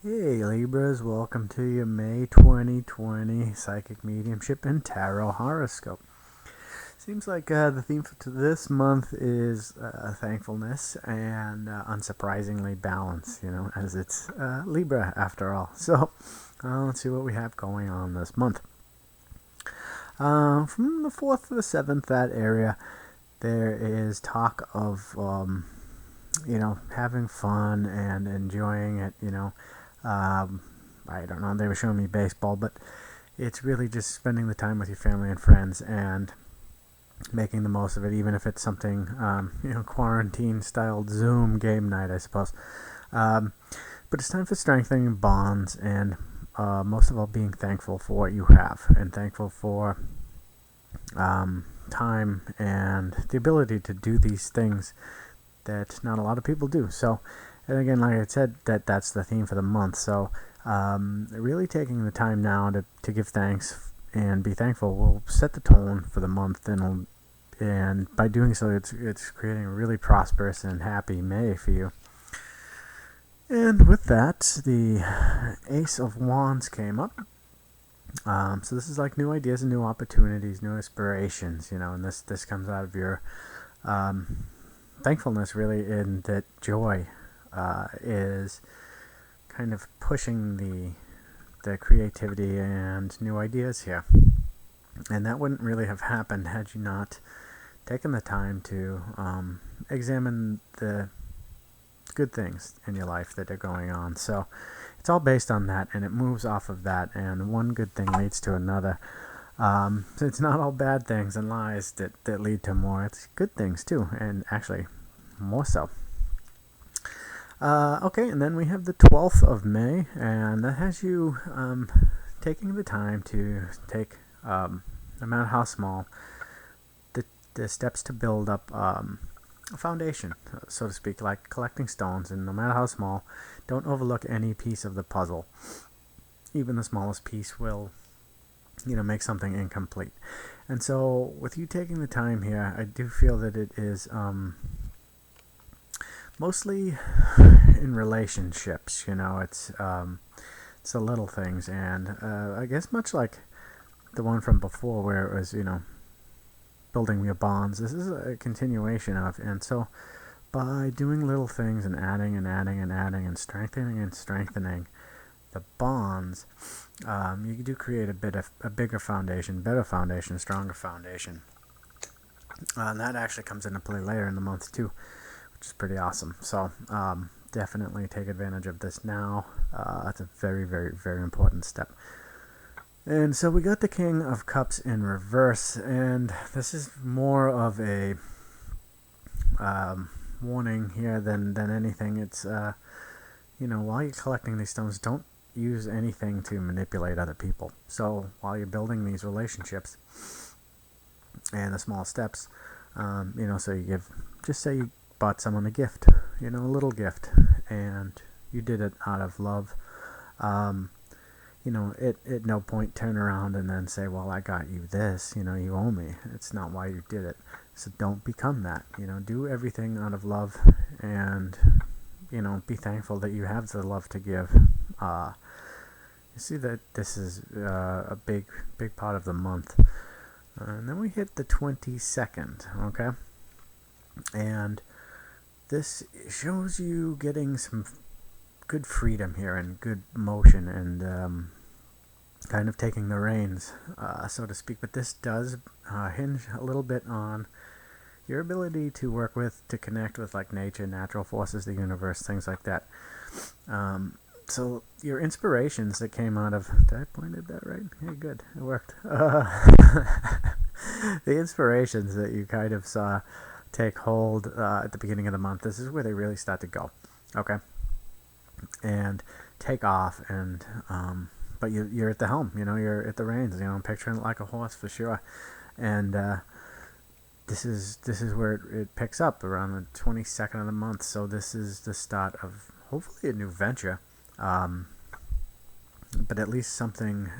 Hey Libras, welcome to your May 2020 Psychic Mediumship and Tarot Horoscope. Seems like the theme for this month is thankfulness and unsurprisingly balance, as it's Libra after all. So let's see what we have going on this month. From the 4th to the 7th, that area, there is talk of, having fun and enjoying it, I don't know, they were showing me baseball, but it's really just spending the time with your family and friends and making the most of it, even if it's something, quarantine-styled Zoom game night, I suppose. But it's time for strengthening bonds and most of all being thankful for what you have and thankful for time and the ability to do these things that not a lot of people do. So, and again, like I said, that's the theme for the month. So, really taking the time now to give thanks and be thankful will set the tone for the month, and by doing so, it's creating a really prosperous and happy May for you. And with that, the Ace of Wands came up. So this is like new ideas and new opportunities, new inspirations, and this comes out of your thankfulness, really, in that joy is kind of pushing the creativity and new ideas here. And that wouldn't really have happened had you not taken the time to examine the good things in your life that are going on. So it's all based on that, and it moves off of that, and one good thing leads to another. So it's not all bad things and lies that lead to more. It's good things too, and actually more so. Okay, and then we have the 12th of May, and that has you taking the time to take, no matter how small, the steps to build up a foundation, so to speak, like collecting stones, and no matter how small, don't overlook any piece of the puzzle. Even the smallest piece will, make something incomplete. And so, with you taking the time here, I do feel that it is mostly in relationships. It's the little things, and I guess much like the one from before, where it was, building your bonds. This is a continuation of, and so by doing little things and adding and adding and adding and strengthening the bonds, you do create a bigger foundation, better foundation, stronger foundation. And that actually comes into play later in the month too, which is pretty awesome. So definitely take advantage of this now. It's a very, very, very important step. And so we got the King of Cups in reverse, and this is more of a warning here than anything. It's, while you're collecting these stones, don't use anything to manipulate other people. So while you're building these relationships and the small steps, so just say you bought someone a gift, a little gift, and you did it out of love. At no point turn around and then say, well, I got you this, you owe me. It's not why you did it. So don't become that. Do everything out of love and, be thankful that you have the love to give. You see that this is a big part of the month. And then we hit the 22nd, okay? And this shows you getting some good freedom here and good motion and kind of taking the reins, so to speak. But this does hinge a little bit on your ability to connect with like nature, natural forces, the universe, things like that. So your inspirations that came out of, did I pointed that right? Yeah, good, it worked. The inspirations that you kind of saw take hold at the beginning of the month, this is where they really start to go, okay? And take off, and but you're at the helm, you're at the reins, I'm picturing it like a horse for sure. And this is where it picks up around the 22nd of the month. So this is the start of hopefully a new venture, but at least something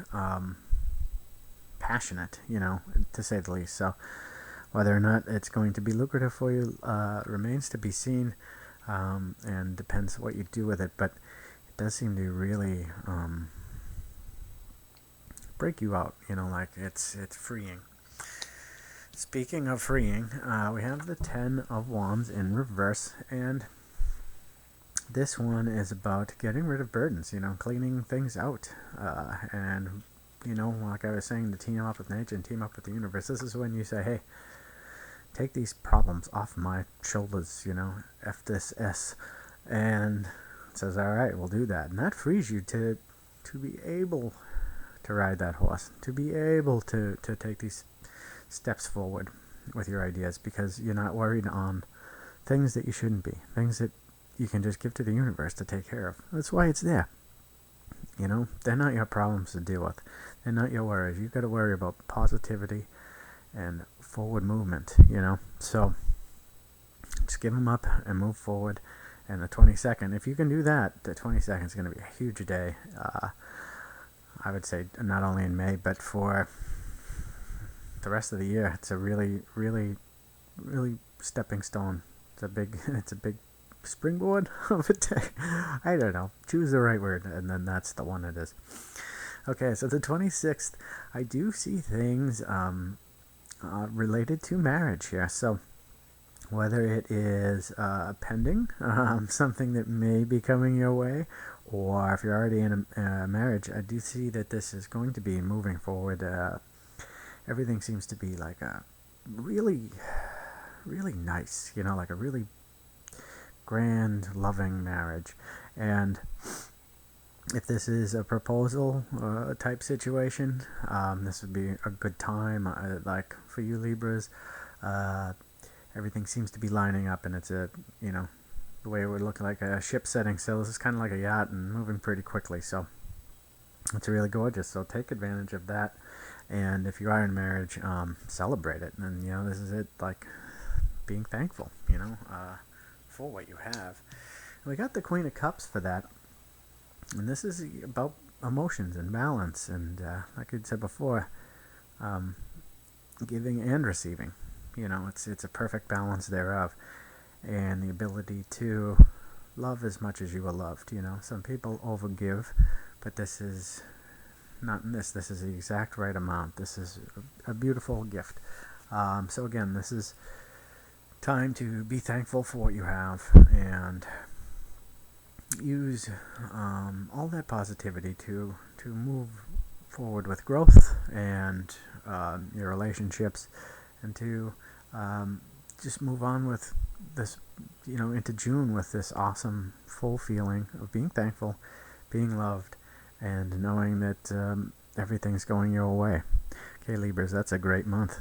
passionate, to say the least. So whether or not it's going to be lucrative for you remains to be seen, and depends what you do with it. But does seem to really break you out. Like it's freeing. Speaking of freeing, we have the Ten of Wands in reverse, and this one is about getting rid of burdens, cleaning things out. And, like I was saying, to team up with nature and team up with the universe, this is when you say, hey, take these problems off my shoulders, F this S. And it says, all right, we'll do that. And that frees you to be able to ride that horse, to be able to take these steps forward with your ideas, because you're not worried on things that you shouldn't be, things that you can just give to the universe to take care of. That's why it's there. They're not your problems to deal with. They're not your worries. You've got to worry about positivity and forward movement, So just give them up and move forward. And the 22nd, if you can do that, the 22nd is going to be a huge day. I would say not only in May, but for the rest of the year. It's a really, really, really stepping stone. It's a big springboard of a day. I don't know. Choose the right word, and then that's the one it is. Okay, so the 26th, I do see things related to marriage here. So whether it is pending, something that may be coming your way, or if you're already in a marriage, I do see that this is going to be moving forward. Everything seems to be like a really, really nice, like a really grand, loving marriage. And if this is a proposal type situation, this would be a good time. Like for you Libras, everything seems to be lining up, and it's the way it would look like a ship setting sail. This is kind of like a yacht and moving pretty quickly, so it's really gorgeous. So take advantage of that, and if you are in marriage, celebrate it. And this is it, like being thankful, for what you have. And we got the Queen of Cups for that, and this is about emotions and balance, and like I said before, giving and receiving. It's a perfect balance thereof, and the ability to love as much as you are loved. Some people overgive, but this is not this. This is the exact right amount. This is a beautiful gift. So again, this is time to be thankful for what you have, and use all that positivity to move forward with growth and your relationships, and to just move on with this, into June with this awesome full feeling of being thankful, being loved, and knowing that everything's going your way. Okay, Libras, that's a great month.